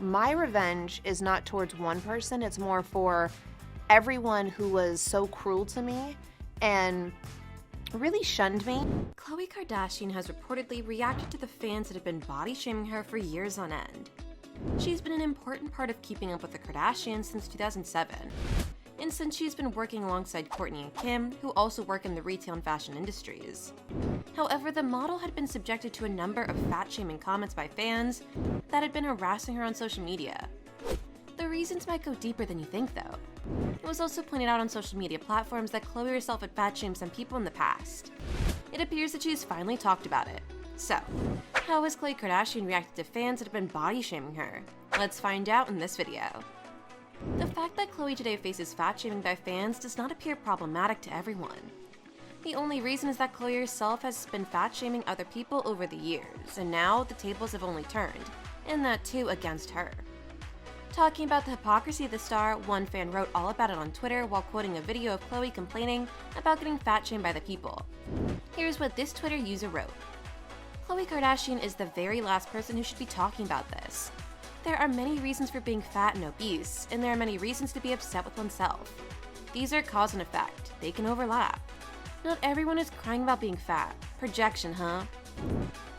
My revenge is not towards one person, it's more for everyone who was so cruel to me and really shunned me. Khloe Kardashian has reportedly reacted to the fans that have been body-shaming her for years on end. She's been an important part of keeping up with the Kardashians since 2007. And since she's been working alongside Kourtney and Kim, who also work in the retail and fashion industries. However, the model had been subjected to a number of fat-shaming comments by fans that had been harassing her on social media. The reasons might go deeper than you think, though. It was also pointed out on social media platforms that Khloe herself had fat-shamed some people in the past. It appears that she's finally talked about it. So, how has Khloe Kardashian reacted to fans that have been body-shaming her? Let's find out in this video. The fact that Khloe today faces fat-shaming by fans does not appear problematic to everyone. The only reason is that Khloe herself has been fat-shaming other people over the years, and now the tables have only turned, and that too against her. Talking about the hypocrisy of the star, one fan wrote all about it on Twitter while quoting a video of Khloe complaining about getting fat-shamed by the people. Here's what this Twitter user wrote. Khloe Kardashian is the very last person who should be talking about this. There are many reasons for being fat and obese, and there are many reasons to be upset with oneself. These are cause and effect. They can overlap. Not everyone is crying about being fat. Projection, huh?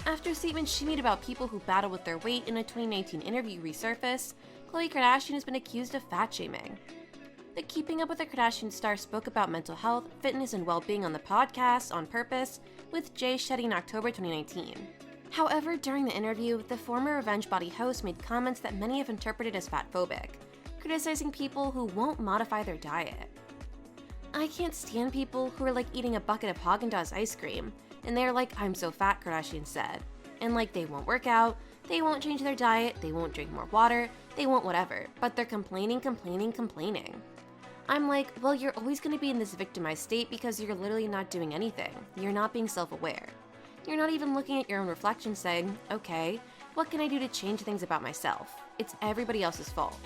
After statements she made about people who battle with their weight in a 2019 interview resurfaced, Khloe Kardashian has been accused of fat-shaming. The Keeping Up with the Kardashian star spoke about mental health, fitness, and well-being on the podcast On Purpose with Jay Shetty in October 2019. However, during the interview, the former Revenge Body host made comments that many have interpreted as fatphobic, criticizing people who won't modify their diet. I can't stand people who are like eating a bucket of Haagen-Dazs ice cream, and they're like, I'm so fat, Kardashian said. And like, they won't work out, they won't change their diet, they won't drink more water, they won't whatever, but they're complaining. I'm like, well, you're always going to be in this victimized state because you're literally not doing anything. You're not being self-aware. You're not even looking at your own reflection saying, okay, what can I do to change things about myself? It's everybody else's fault.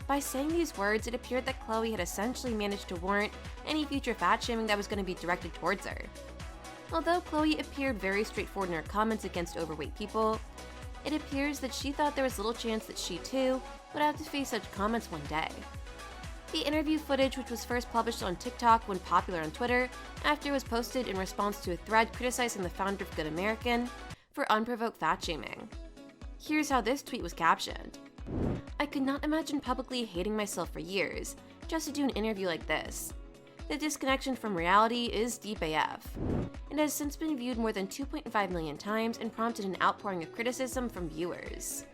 By saying these words, it appeared that Khloe had essentially managed to warrant any future fat-shaming that was going to be directed towards her. Although Khloe appeared very straightforward in her comments against overweight people, it appears that she thought there was little chance that she too would have to face such comments one day. The interview footage, which was first published on TikTok, went popular on Twitter after it was posted in response to a thread criticizing the founder of Good American for unprovoked fat-shaming. Here's how this tweet was captioned. I could not imagine publicly hating myself for years, just to do an interview like this. The disconnection from reality is deep AF. It has since been viewed more than 2.5 million times and prompted an outpouring of criticism from viewers.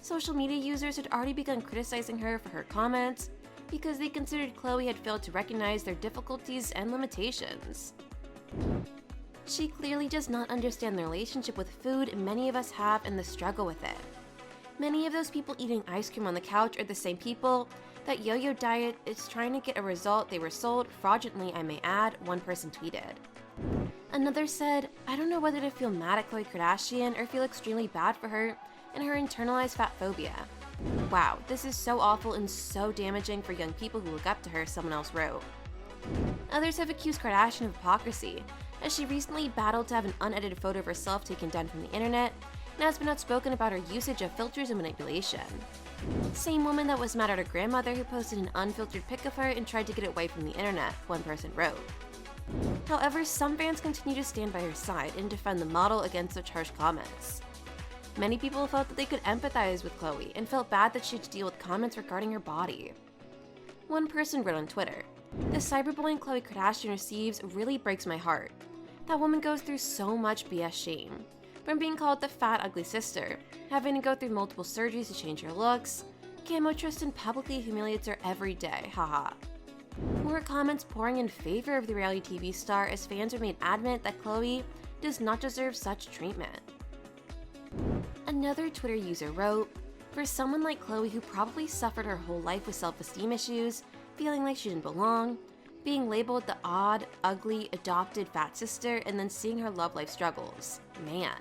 Social media users had already begun criticizing her for her comments, because they considered Khloe had failed to recognize their difficulties and limitations. She clearly does not understand the relationship with food many of us have and the struggle with it. Many of those people eating ice cream on the couch are the same people that yo-yo diet is trying to get a result they were sold fraudulently, I may add, one person tweeted. Another said, I don't know whether to feel mad at Khloe Kardashian or feel extremely bad for her and her internalized fat phobia. Wow, this is so awful and so damaging for young people who look up to her, someone else wrote. Others have accused Kardashian of hypocrisy, as she recently battled to have an unedited photo of herself taken down from the internet, and has been outspoken about her usage of filters and manipulation. Same woman that was mad at her grandmother who posted an unfiltered pic of her and tried to get it away from the internet, one person wrote. However, some fans continue to stand by her side and defend the model against such harsh comments. Many people felt that they could empathize with Khloe and felt bad that she had to deal with comments regarding her body. One person wrote on Twitter, the cyberbullying Khloe Kardashian receives really breaks my heart. That woman goes through so much BS shame. From being called the fat, ugly sister, having to go through multiple surgeries to change her looks, Tristan publicly humiliates her every day, haha. More comments pouring in favor of the reality TV star as fans remain adamant that Khloe does not deserve such treatment. Another Twitter user wrote, for someone like Khloe who probably suffered her whole life with self-esteem issues, feeling like she didn't belong, being labeled the odd, ugly, adopted fat sister, and then seeing her love life struggles. Man.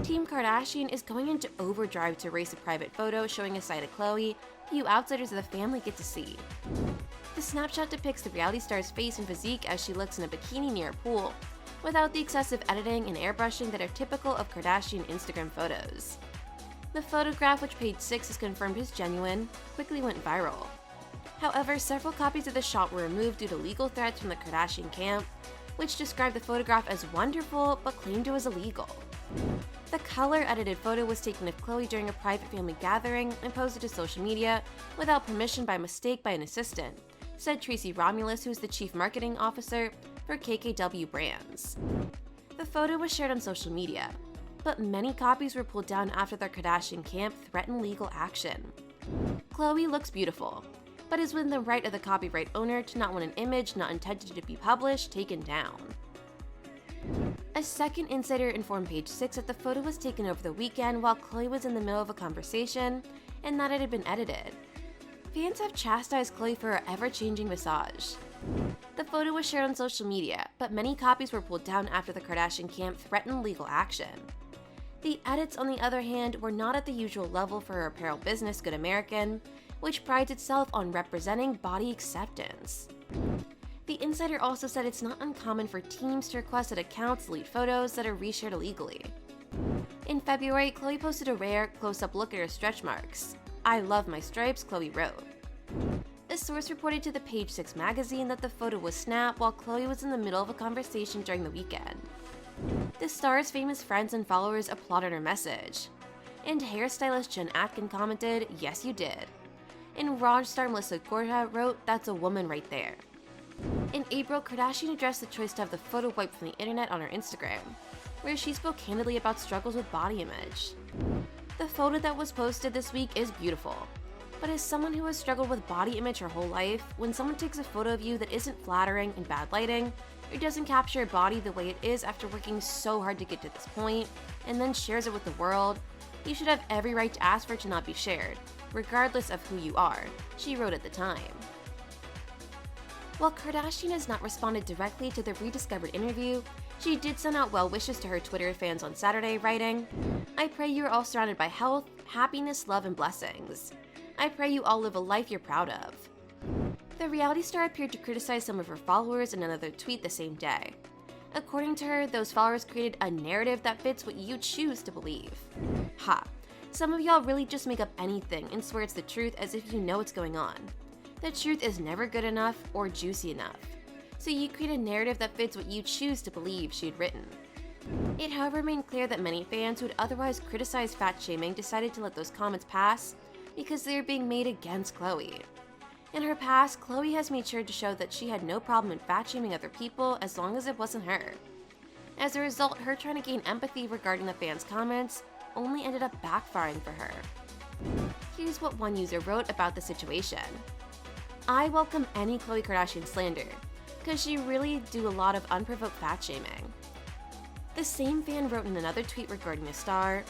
Team Kardashian is going into overdrive to erase a private photo showing a side of Khloe few outsiders of the family get to see. The snapshot depicts the reality star's face and physique as she looks in a bikini near a pool, without the excessive editing and airbrushing that are typical of Kardashian Instagram photos. The photograph, which Page 6 is confirmed is genuine, quickly went viral. However, several copies of the shot were removed due to legal threats from the Kardashian camp, which described the photograph as wonderful but claimed it was illegal. The color-edited photo was taken of Khloe during a private family gathering and posted to social media without permission by mistake by an assistant, said Tracy Romulus, who is the chief marketing officer for KKW Brands. The photo was shared on social media, but many copies were pulled down after the Kardashian camp threatened legal action. Khloe looks beautiful, but is within the right of the copyright owner to not want an image not intended to be published taken down. A second insider informed Page 6 that the photo was taken over the weekend while Khloe was in the middle of a conversation and that it had been edited. Fans have chastised Khloe for her ever-changing visage. The photo was shared on social media, but many copies were pulled down after the Kardashian camp threatened legal action. The edits, on the other hand, were not at the usual level for her apparel business Good American, which prides itself on representing body acceptance. The insider also said it's not uncommon for teams to request that accounts delete photos that are reshared illegally. In February, Khloe posted a rare, close-up look at her stretch marks. "I love my stripes," Khloe wrote. A source reported to the Page 6 magazine that the photo was snapped while Khloe was in the middle of a conversation during the weekend. The star's famous friends and followers applauded her message. And hairstylist Jen Atkin commented, "Yes, you did." And Raj star Melissa Gorta wrote, "That's a woman right there." In April, Kardashian addressed the choice to have the photo wiped from the internet on her Instagram, where she spoke candidly about struggles with body image. The photo that was posted this week is beautiful, but as someone who has struggled with body image her whole life, when someone takes a photo of you that isn't flattering in bad lighting, or doesn't capture your body the way it is after working so hard to get to this point, and then shares it with the world, you should have every right to ask for it to not be shared, regardless of who you are, she wrote at the time. While Kardashian has not responded directly to the rediscovered interview, she did send out well wishes to her Twitter fans on Saturday, writing, "I pray you are all surrounded by health, happiness, love, and blessings. I pray you all live a life you're proud of." The reality star appeared to criticize some of her followers in another tweet the same day. According to her, those followers created a narrative that fits what you choose to believe. Ha! Some of y'all really just make up anything and swear it's the truth as if you know what's going on. The truth is never good enough or juicy enough. So you create a narrative that fits what you choose to believe, she had written. It however remained clear that many fans who had otherwise criticized fat shaming decided to let those comments pass because they were being made against Khloe. In her past, Khloe has made sure to show that she had no problem in fat shaming other people as long as it wasn't her. As a result, her trying to gain empathy regarding the fans' comments only ended up backfiring for her. Here's what one user wrote about the situation. "I welcome any Khloe Kardashian slander, because she really do a lot of unprovoked fat shaming." The same fan wrote in another tweet regarding the star,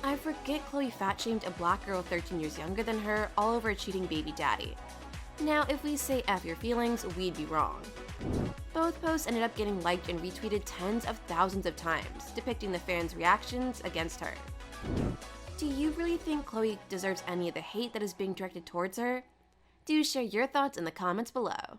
"I forget Khloe fat shamed a black girl 13 years younger than her all over a cheating baby daddy. Now, if we say F your feelings, we'd be wrong." Both posts ended up getting liked and retweeted tens of thousands of times, depicting the fans' reactions against her. Do you really think Khloe deserves any of the hate that is being directed towards her? Do share your thoughts in the comments below.